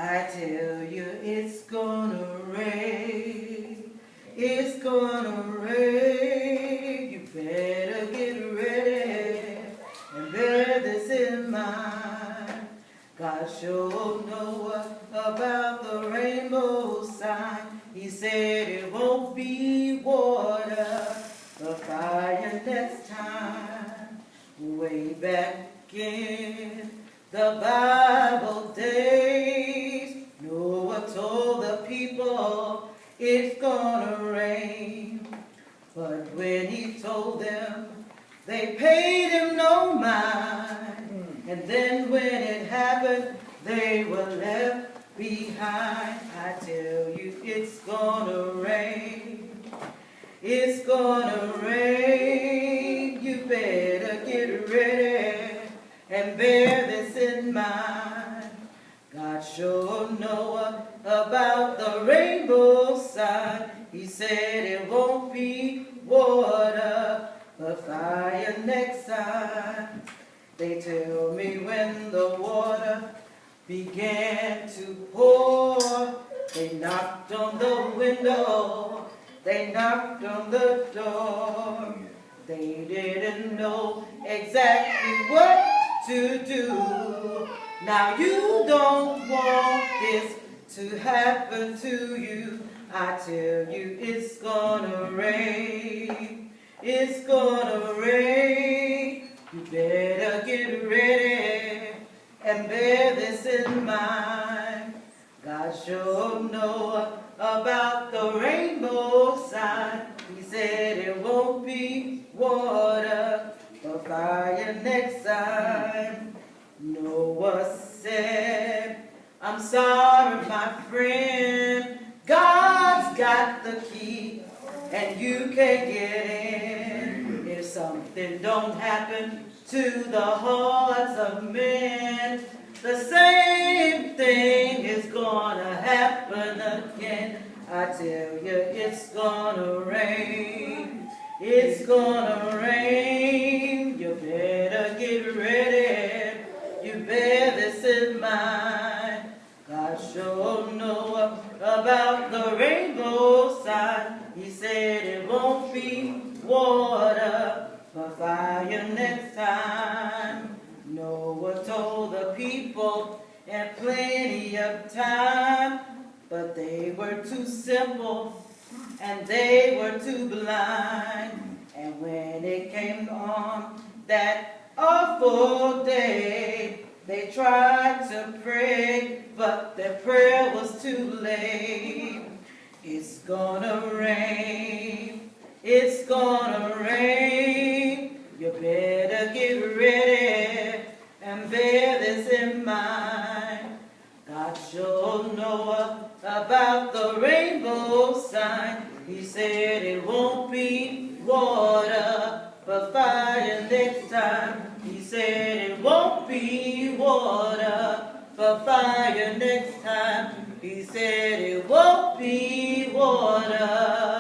I tell you it's gonna rain, it's gonna rain. You better get ready and bear this in mind. God showed Noah about the rainbow sign. He said it won't be water, but fire next time. Way back in the Bible days, Noah told the people it's gonna rain. But when he told them, they paid him no mind. And then when it happened, they were left behind. I tell you, it's gonna rain. It's gonna rain. You better get ready and bear this in mind. God showed Noah about the rainbow sign. He said it won't be water, but fire next time. They tell me when the water began to pour, they knocked on the window, they knocked on the door. They didn't know exactly what to do. Now you don't want this to happen to you. I tell you it's gonna rain. It's gonna rain. You better get ready and bear this in mind. God showed Noah about the rainbow sign. He said it won't be water, but fire next time. Noah said, I'm sorry, my friend. God's got the key, and you can't get in. If something don't happen to the hearts of men, the same thing is gonna happen again. I tell you, it's gonna rain. It's gonna rain. You better get ready. You bear this in mind. God showed Noah about the rainbow sign. He said it won't be water, but fire next time. Noah told the people in plenty of time, but they were too simple and they were too blind. And when it came on that awful day, they tried to pray, but their prayer was too late. It's gonna rain. It's gonna rain. You better get ready and bear this in mind. God showed Noah about the rainbow sign. He said it won't be water, but fire next time. He said it won't be water, but fire next time. He said it won't be water.